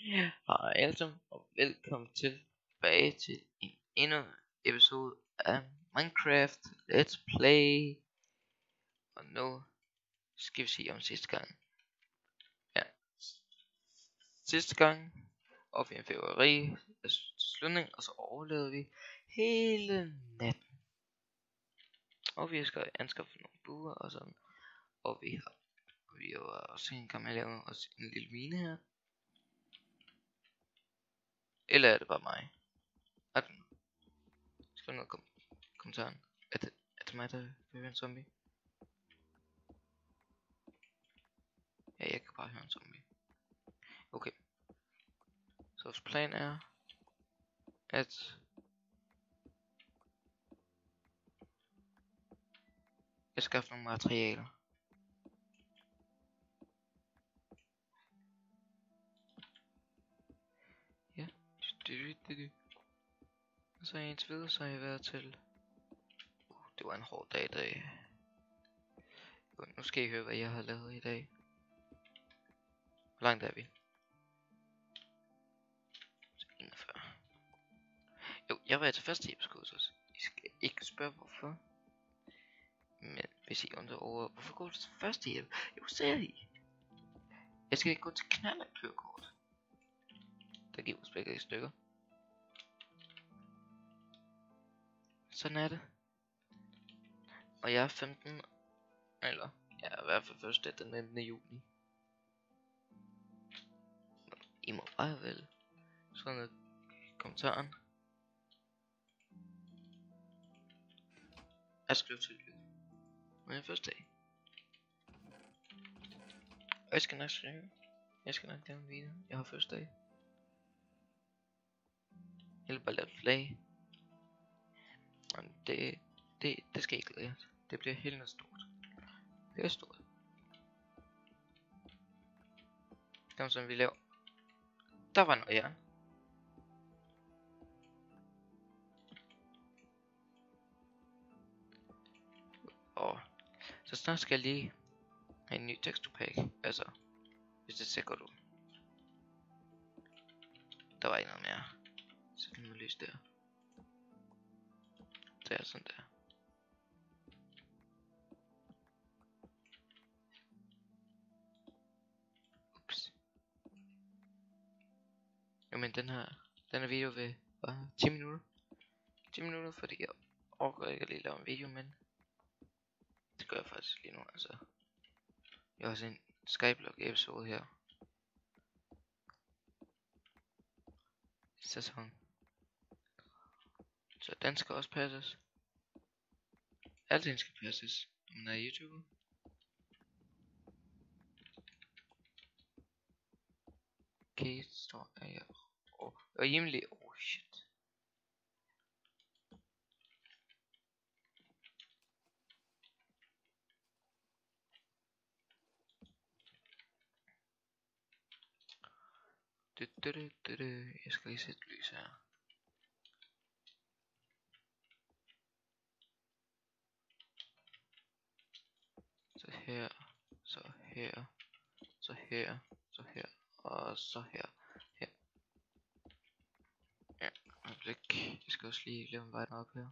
Hej alle sammen, og velkommen tilbage til endnu episode af Minecraft Let's Play. Og nu skal vi se om sidste gang. Ja, sidste gang og vi en februari slutning, og så overlevede vi hele natten. Og vi skal anskaffe nogle buer og sådan. Og vi har også en gang med at lave os en lille mine her. Eller er det bare mig? Skriv noget kommentaren. Er det mig, der vil høre en zombie? Ja, jeg kan bare høre en zombie. Okay. Så vores plan er, at jeg skaffer nogle materialer. Ja. Og så indtil videre, så har jeg været til... det var en hård dag i dag. Nu skal I høre, hvad jeg har lavet i dag. Hvor langt er vi? 41. Jo, jeg var til førstehjælpskursus. I skal ikke spørge hvorfor. Men hvis I undrer over, hvorfor går du til førstehjælp? Jo, ser I. Jeg skal ikke gå til knallertkørekort. Der giver os begge i stykker. Sådan er det. Og jeg er 15. Eller, jeg er i hvert fald først den 19. juni. I må bare vel sådan noget i kommentaren. Jeg skriver tillykke med min første dag. Og jeg skal nok skrive. Jeg skal nok lave en video. Jeg har første dag. Eller bare lave et flag. Og det skal ikke lade. Det bliver helt stort. Det er stort. Kom som vi laver. Der var noget jern. Og så snart skal jeg lige have en ny texture pack. Altså, hvis det ser godt ud. Der var ikke noget mere. Så den må lys der. Det er sådan der. Ups. Jo, men den her video vil bare 10 minutter. 10 minutter, fordi jeg overgår ikke at lige lave en video, men det gør jeg faktisk lige nu, altså. Jeg har også en Skyblock episode her. Sæson. Så den skal også passes. Alting skal passes, når man er YouTuber. Okay, står jeg og hjemlig. Oh shit. Jeg skal lige sætte lys her. Så her, så her, så her, så her, og så her, her. Ja, øjeblik. Jeg skal også lige lave en vej op her.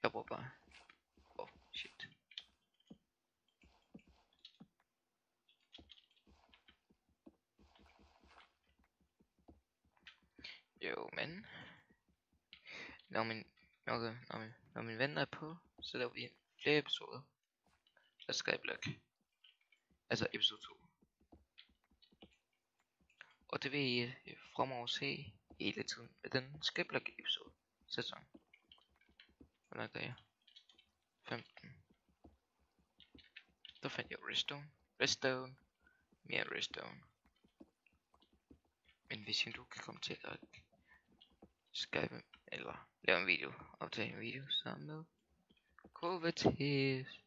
Jeg bruger bare. Shit. Jo, men når min ven er på, så laver vi flere episoder af Skyblock. Altså episode 2. Og det vil I fremover se hele tiden med den Skyblock episode sæson. Hvor langt er jeg? 15. Der fandt jeg redstone. Mere redstone. Men hvis du kan komme til at Skype eller lave en video, optage en video sammen med KVTS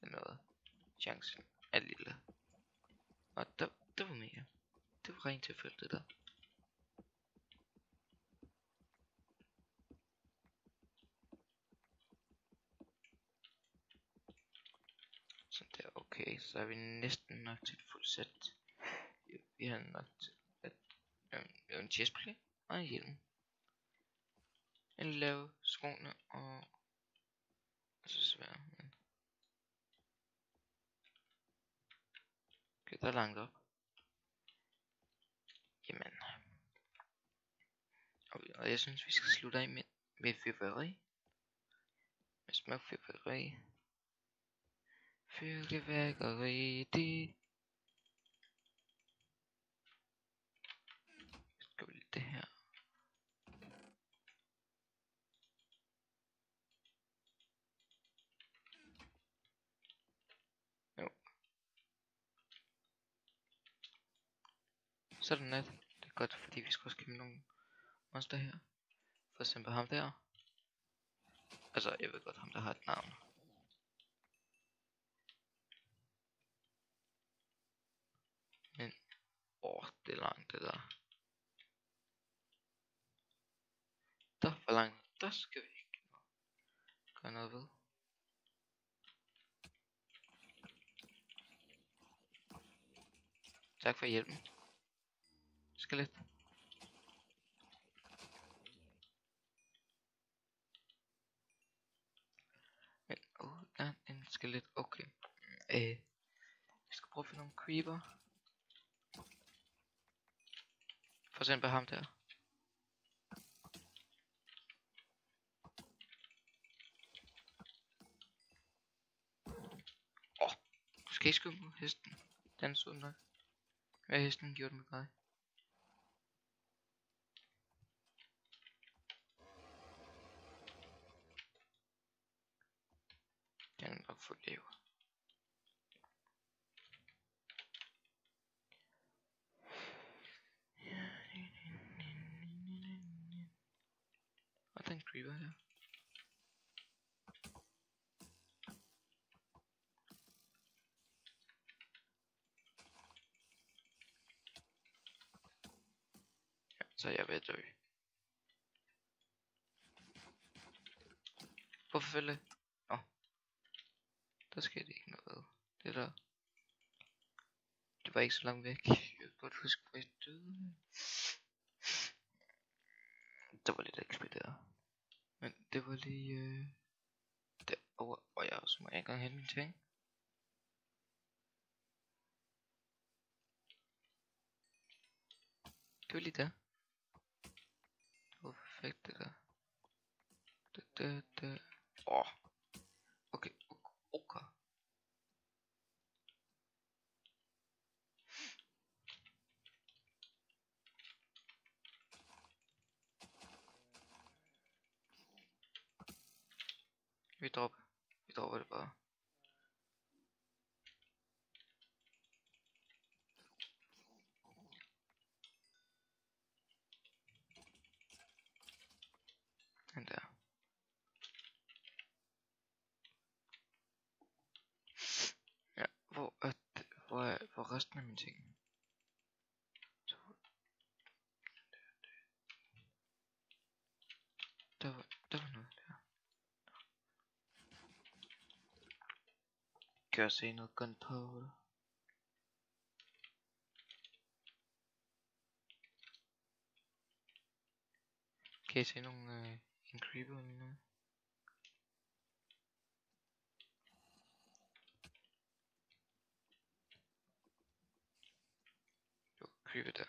eller noget, chancen er lille. Og der var mere. Det var rent tilfældigt der. Sådan der, okay, så er vi næsten nok til et fuldt sæt. Vi har nok til at en chestplate og en hjelm. En lave skoene og så svære. Okay, der er langt op. Jamen. Og jeg synes vi skal slutte af med fyrværkeri. Med smuk fyrværkeri. Fyrværkeri, det. Skal vi lige det her. Jo. Sådan nat. Det er godt, fordi vi skal også kæmpe nogle monster her. For eksempel ham der. Altså, jeg ved godt, ham der har et navn. Men, det er langt det der. Der, hvor langt, der skal vi ikke gøre noget ved. Tak for hjælpen. Skelet. Men, der er en skelet, okay. Vi skal prøve at finde nogle creeper. For eksempel ham der. Du skal ikke skubbe hesten. Den er sød nok. Hvad har hesten gjort med dig? Den er nok for leve. Og den creeper her. Ja, så er jeg ved at dø. Hvorfor fælde? Der skete ikke noget. Det der. Det var ikke så langt væk. Jeg kan godt huske, hvor jeg døde. Der var lidt XP der. Men det var lige derovre, hvor jeg også må jeg engang hente mine ting. Det var lige der. Det var perfekt det der. Det. Okay. Vi dropper det bare. Den der. Ja, hvor er resten af mine ting? Der var noget der. Kan jeg se noget gunpowder? Kan jeg se nogle en creeper eller noget? Jo, creeper der.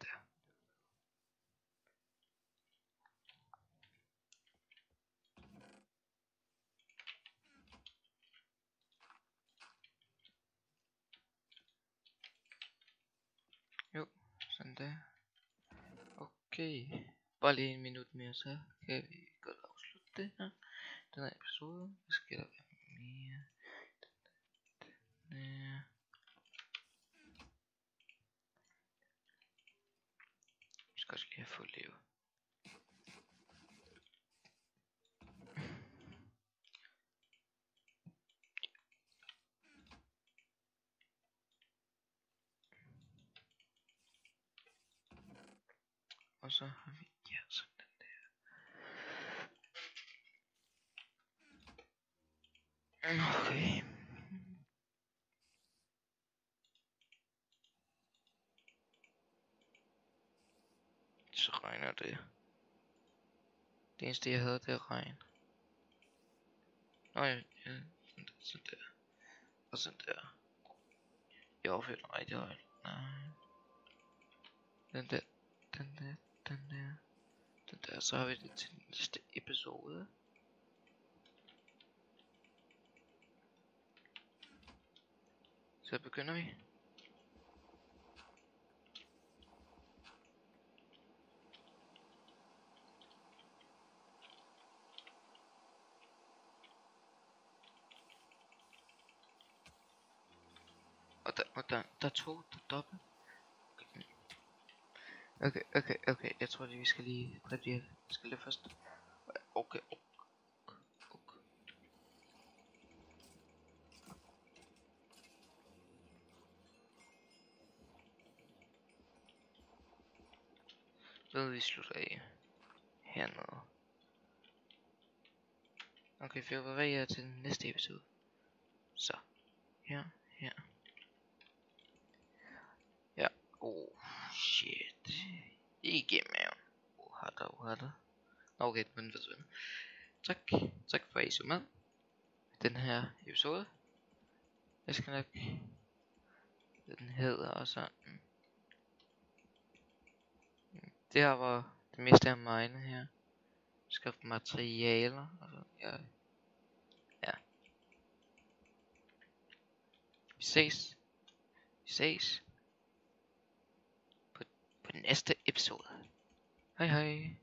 Der. Jo, sådan der. Okay. Bare lige en minut mere, så kan vi godt afslutte det her. Den her episode. Hvad skal der være mere? Der. Vi skal også lige have fået liv. Og så har vi, ja, sådan den der. Okay. Så regner det. Det eneste jeg havde, det er regn. Nå ja, sådan der. Og sådan der. Jeg opfylder rigtig højt. Nej. Den der. Den der. Den der. Den der. Så har vi det til næste episode. Så begynder vi. Og der er to, der er dobbelt. Okay. Jeg tror lige, vi skal lige dræbe de her. Vi skal lige først. Okay. Så vil vi slutte af hernede. Okay, fyrværkeri er til den næste episode. Så. Her. Ja. Oh, shit. Ikke maven. Uhatter. Okay, den forsvinder. Tak for at I så med. Den her episode. Jeg skal nok. Den hedder og sådan. Det her var det meste af mine her. Skaffe materialer. Altså, ja. Vi ses. På den næste episode. Hej.